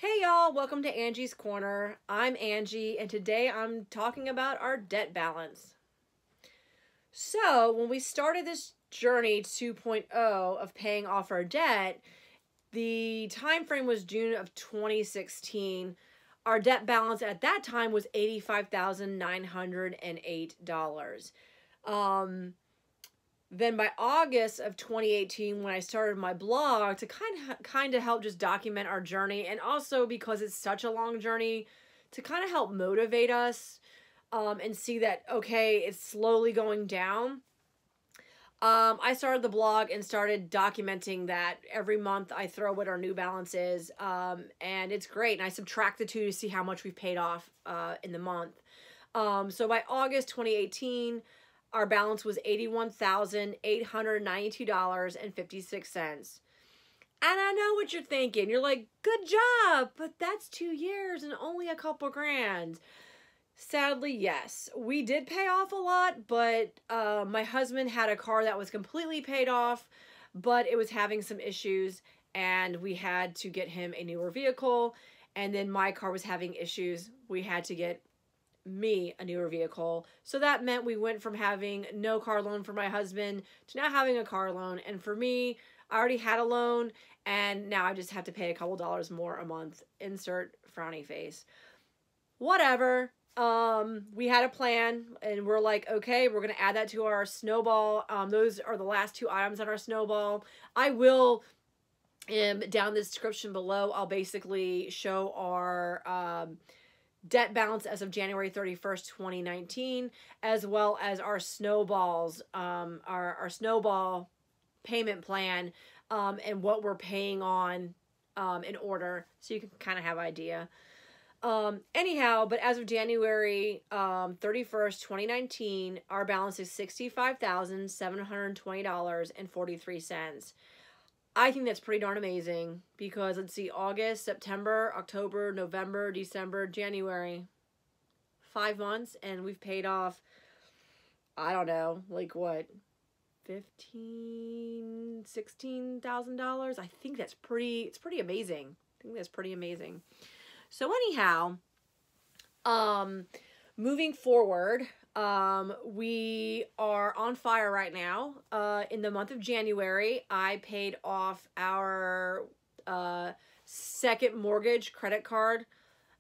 Hey y'all, welcome to Angie's Corner. I'm Angie, and today I'm talking about our debt balance. So, when we started this journey 2.0 of paying off our debt, the time frame was June of 2016. Our debt balance at that time was $85,908. Then by August of 2018, when I started my blog to kind of help just document our journey, and also because it's such a long journey, to kind of help motivate us and see that, okay, it's slowly going down. I started the blog and started documenting that every month I throw what our new balance is, and it's great. And I subtract the two to see how much we've paid off in the month. So by August 2018, our balance was $81,892.56. And I know what you're thinking. You're like, good job, but that's 2 years and only a couple grand. Sadly, yes. We did pay off a lot, but my husband had a car that was completely paid off, but it was having some issues, and we had to get him a newer vehicle. And then my car was having issues. We had to get me a newer vehicle. So that meant we went from having no car loan for my husband to now having a car loan. And for me, I already had a loan, and now I just have to pay a couple dollars more a month. Insert frowny face. Whatever. We had a plan, and we're like, okay, we're going to add that to our Snowball. Those are the last two items on our Snowball. I will, down the description below, I'll basically show our debt balance as of January 31st, 2019, as well as our snowballs, our Snowball Payment Plan, and what we're paying on in order, so you can kind of have an idea. Anyhow, but as of January 31st, 2019, our balance is $65,720.43. I think that's pretty darn amazing because, let's see, August, September, October, November, December, January, 5 months, and we've paid off, I don't know, like what, $16,000? I think that's it's pretty amazing. I think that's pretty amazing. So anyhow, moving forward, we are on fire right now. In the month of January, I paid off our second mortgage credit card.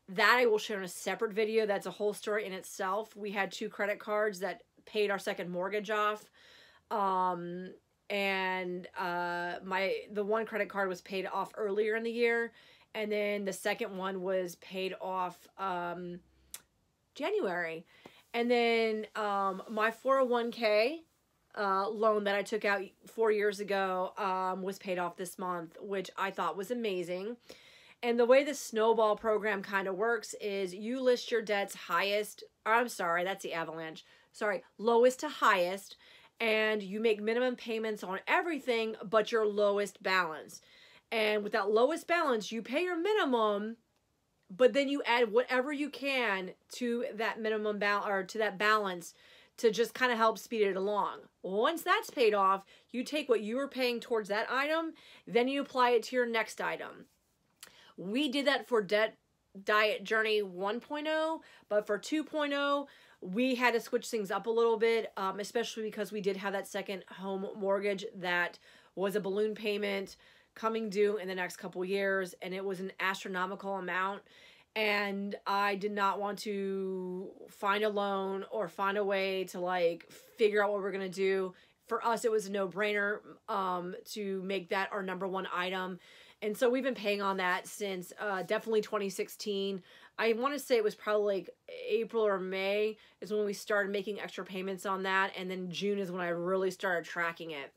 That I will share in a separate video. That's a whole story in itself. We had 2 credit cards that paid our second mortgage off. The one credit card was paid off earlier in the year, and then the second one was paid off January. And then my 401k loan that I took out 4 years ago was paid off this month, which I thought was amazing. And the way the Snowball program kind of works is you list your debts highest, or I'm sorry, that's the Avalanche. Sorry, lowest to highest, and you make minimum payments on everything but your lowest balance. And with that lowest balance, you pay your minimum, but then you add whatever you can to that minimum balance, or to that balance, to just kind of help speed it along. Once that's paid off, you take what you were paying towards that item, then you apply it to your next item. We did that for Debt Diet Journey 1.0, but for 2.0, we had to switch things up a little bit, especially because we did have that second home mortgage that was a balloon payment coming due in the next couple years, and it was an astronomical amount, and I did not want to find a loan or find a way to like figure out what we're gonna do. For us, it was a no-brainer to make that our #1 item, and so we've been paying on that since definitely 2016. I want to say it was probably like April or May is when we started making extra payments on that, and then June is when I really started tracking it.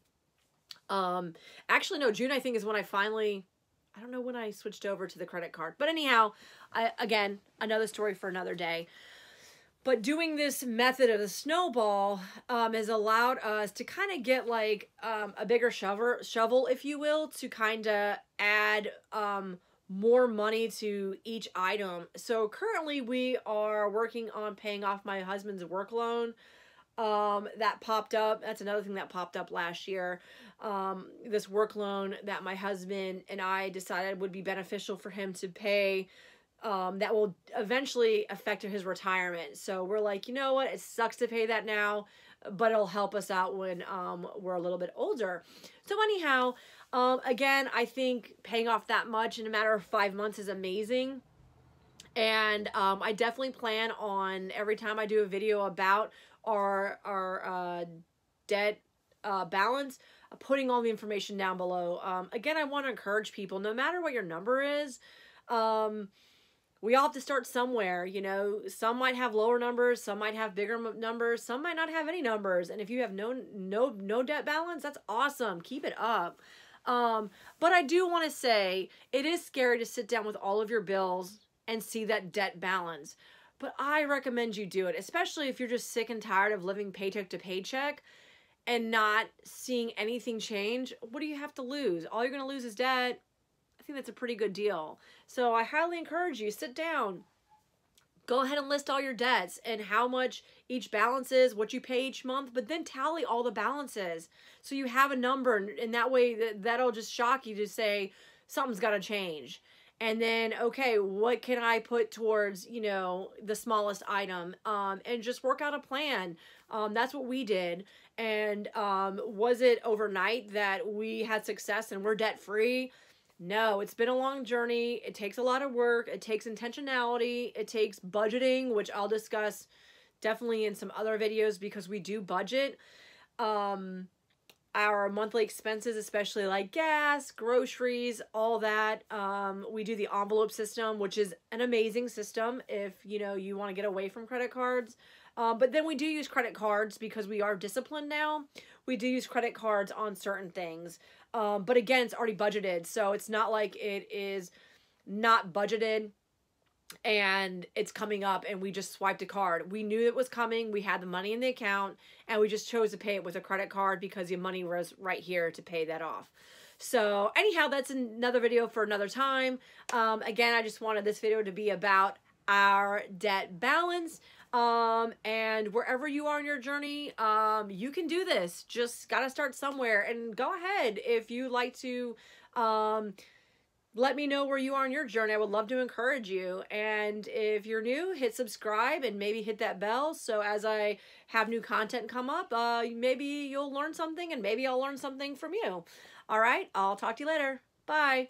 Actually, no, June, I think, is when I finally, I don't know when I switched over to the credit card. But anyhow, again, another story for another day. But doing this method of the Snowball has allowed us to kind of get like a bigger shovel, if you will, to kind of add more money to each item. So currently we are working on paying off my husband's work loan. that popped up. That's another thing that popped up last year. This work loan that my husband and I decided would be beneficial for him to pay, that will eventually affect his retirement. So we're like, you know what? It sucks to pay that now, but it'll help us out when we're a little bit older. So anyhow, again, I think paying off that much in a matter of 5 months is amazing. And I definitely plan on, every time I do a video about our debt balance, putting all the information down below. Again, I want to encourage people, no matter what your number is, we all have to start somewhere. You know, some might have lower numbers, some might have bigger numbers, some might not have any numbers. And if you have no debt balance, that's awesome. Keep it up. But I do want to say, it is scary to sit down with all of your bills and see that debt balance. But I recommend you do it, especially if you're just sick and tired of living paycheck to paycheck and not seeing anything change. What do you have to lose? All you're going to lose is debt. I think that's a pretty good deal. So I highly encourage you, sit down, go ahead and list all your debts and how much each balance is, what you pay each month, but then tally all the balances. So you have a number, and that way that'll just shock you to say something's got to change. And then, okay, what can I put towards, you know, the smallest item, and just work out a plan. That's what we did. And was it overnight that we had success and we're debt free? No, it's been a long journey. It takes a lot of work. It takes intentionality. It takes budgeting, which I'll discuss definitely in some other videos, because we do budget. Our monthly expenses, especially like gas, groceries, all that. We do the envelope system, which is an amazing system if, you know, you want to get away from credit cards. But then we do use credit cards because we are disciplined now. We do use credit cards on certain things. But again, it's already budgeted. So it's not like it is not budgeted and it's coming up and we just swiped a card. We knew it was coming. We had the money in the account and we just chose to pay it with a credit card because the money was right here to pay that off. So anyhow, that's another video for another time. Again, I just wanted this video to be about our debt balance. And wherever you are in your journey, you can do this. Just got to start somewhere, and go ahead if you like to, let me know where you are in your journey. I would love to encourage you. And if you're new, hit subscribe and maybe hit that bell. So as I have new content come up, maybe you'll learn something and maybe I'll learn something from you. All right. I'll talk to you later. Bye.